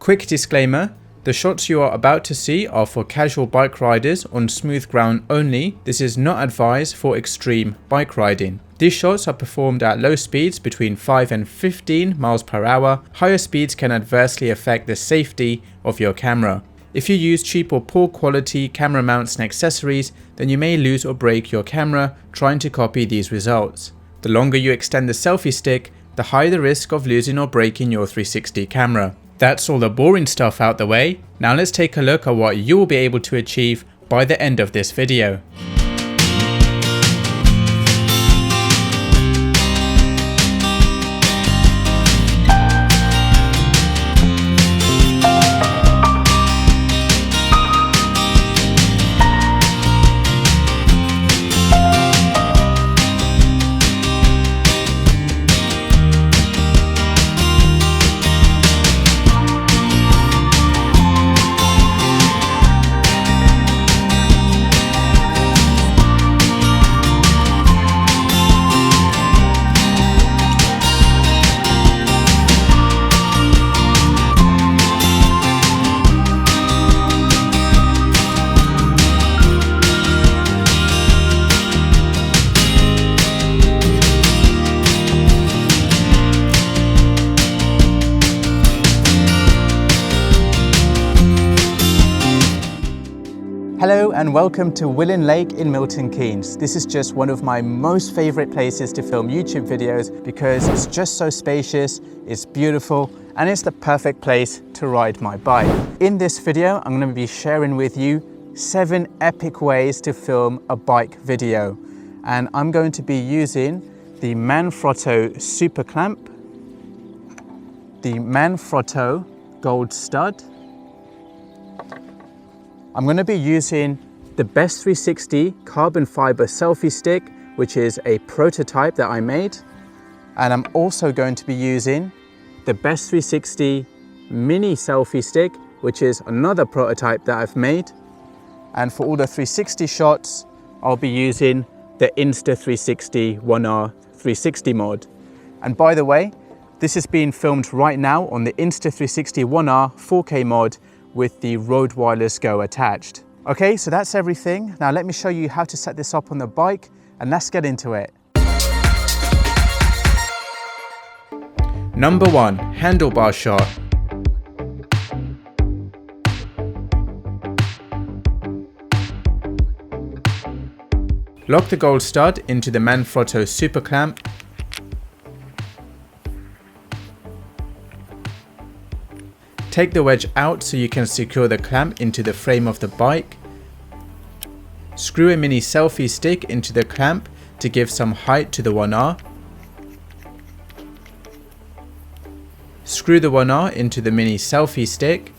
Quick disclaimer, the shots you are about to see are for casual bike riders on smooth ground only. This is not advised for extreme bike riding. These shots are performed at low speeds between 5 and 15 miles per hour. Higher speeds can adversely affect the safety of your camera. If you use cheap or poor quality camera mounts and accessories, then you may lose or break your camera trying to copy these results. The longer you extend the selfie stick, the higher the risk of losing or breaking your 360 camera. That's all the boring stuff out the way. Now let's take a look at what you will be able to achieve by the end of this video. Hello and welcome to Willen Lake in Milton Keynes. This is just one of my most favorite places to film YouTube videos because it's just so spacious, it's beautiful, and it's the perfect place to ride my bike. In this video, I'm going to be sharing with you 7 epic ways to film a bike video. And I'm going to be using the Manfrotto Super Clamp, the Manfrotto Gold Stud. I'm going to be using the Best 360 carbon fiber selfie stick, which is a prototype that I made. And I'm also going to be using the Best 360 mini selfie stick, which is another prototype that I've made. And for all the 360 shots, I'll be using the Insta360 1R 360 mod. And by the way, this is being filmed right now on the Insta360 1R 4K mod with the Rode Wireless Go attached. Okay, so that's everything. Now let me show you how to set this up on the bike and let's get into it. Number 1, handlebar shot. Lock the gold stud into the Manfrotto Super Clamp. Take the wedge out so you can secure the clamp into the frame of the bike. Screw a mini selfie stick into the clamp to give some height to the 1R. Screw the 1R into the mini selfie stick.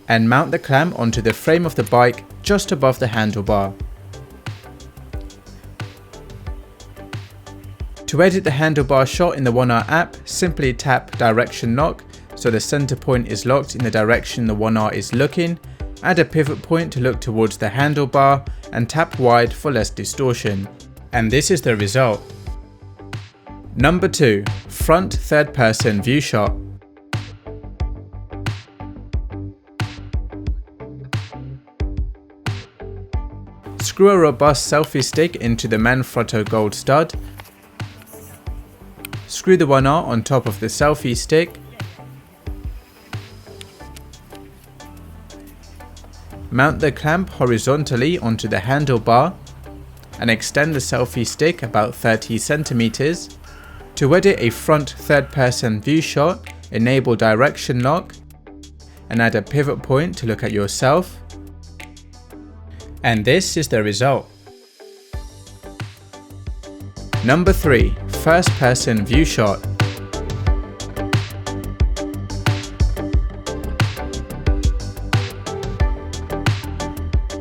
And mount the clamp onto the frame of the bike just above the handlebar. To edit the handlebar shot in the 1R app, simply tap direction lock so the center point is locked in the direction the 1R is looking, add a pivot point to look towards the handlebar and tap wide for less distortion. And this is the result. Number 2, front third person view shot. Screw a robust selfie stick into the Manfrotto Gold Stud. Screw the 1R on top of the selfie stick. Mount the clamp horizontally onto the handlebar and extend the selfie stick about 30 centimeters. To edit a front third person view shot, enable direction lock and add a pivot point to look at yourself. And this is the result. Number 3, first person view shot.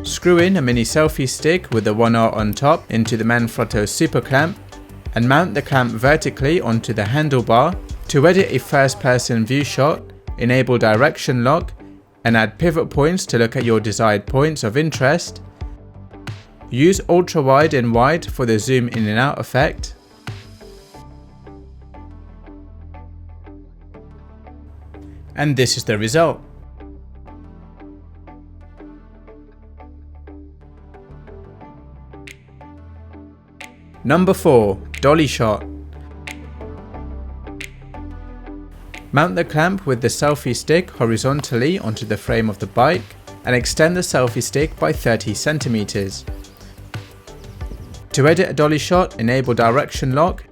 Screw in a mini selfie stick with the 1R on top into the Manfrotto Super Clamp and mount the clamp vertically onto the handlebar. To edit a first person view shot, enable direction lock and add pivot points to look at your desired points of interest. Use ultra wide and wide for the zoom in and out effect. And this is the result. Number 4. Dolly Shot. Mount the clamp with the selfie stick horizontally onto the frame of the bike and extend the selfie stick by 30 centimeters. To edit a dolly shot, enable direction lock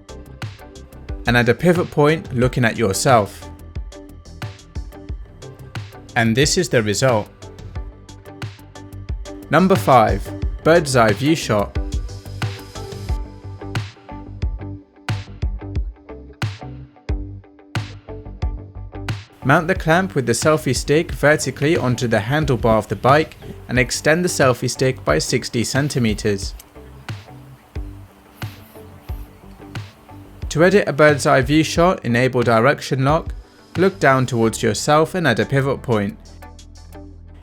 and add a pivot point looking at yourself. And this is the result. Number 5. Bird's eye view shot. Mount the clamp with the selfie stick vertically onto the handlebar of the bike and extend the selfie stick by 60 centimeters. To edit a bird's eye view shot, enable direction lock, look down towards yourself and add a pivot point,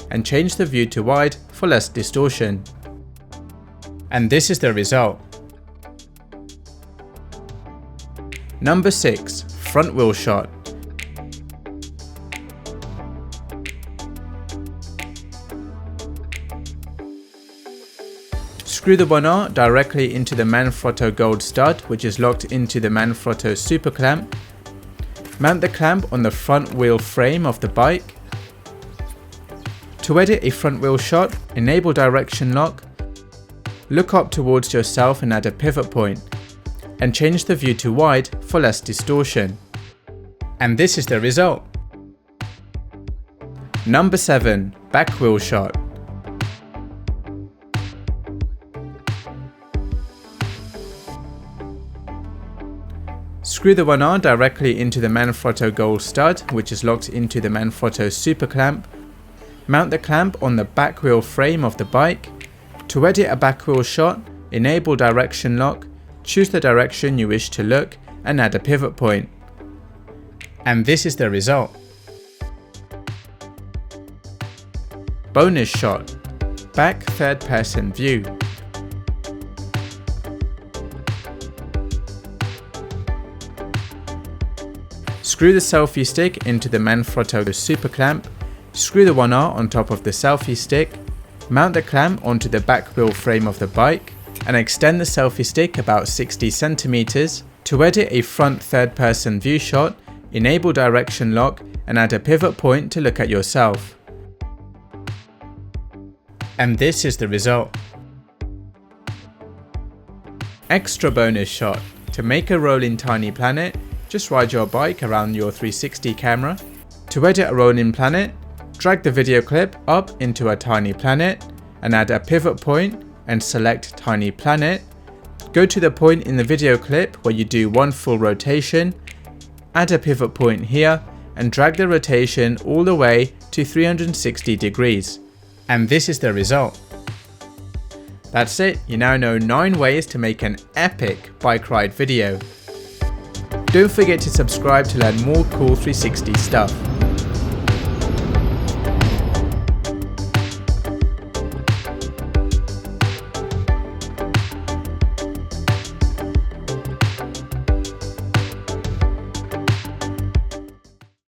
and change the view to wide for less distortion. And this is the result. Number 6. Front wheel shot. Screw the 1R directly into the Manfrotto gold stud, which is locked into the Manfrotto super clamp. Mount the clamp on the front wheel frame of the bike. To edit a front wheel shot, enable direction lock, look up towards yourself and add a pivot point, and change the view to wide for less distortion. And this is the result. Number 7. Back wheel shot. Screw the 1R directly into the Manfrotto gold stud, which is locked into the Manfrotto super clamp. Mount the clamp on the back wheel frame of the bike. To edit a back wheel shot, enable direction lock, choose the direction you wish to look and add a pivot point. And this is the result. Bonus shot. Back third person view. Screw the selfie stick into the Manfrotto super clamp, screw the 1R on top of the selfie stick, mount the clamp onto the back wheel frame of the bike, and extend the selfie stick about 60 centimeters. To edit a front third person view shot, enable direction lock and add a pivot point to look at yourself. And this is the result. Extra bonus shot. To make a rolling tiny planet, just ride your bike around your 360 camera. To edit a rolling planet, drag the video clip up into a tiny planet and add a pivot point and select tiny planet. Go to the point in the video clip where you do one full rotation, add a pivot point here and drag the rotation all the way to 360 degrees. And this is the result. That's it, you now know 9 ways to make an epic bike ride video. Don't forget to subscribe to learn more cool 360 stuff.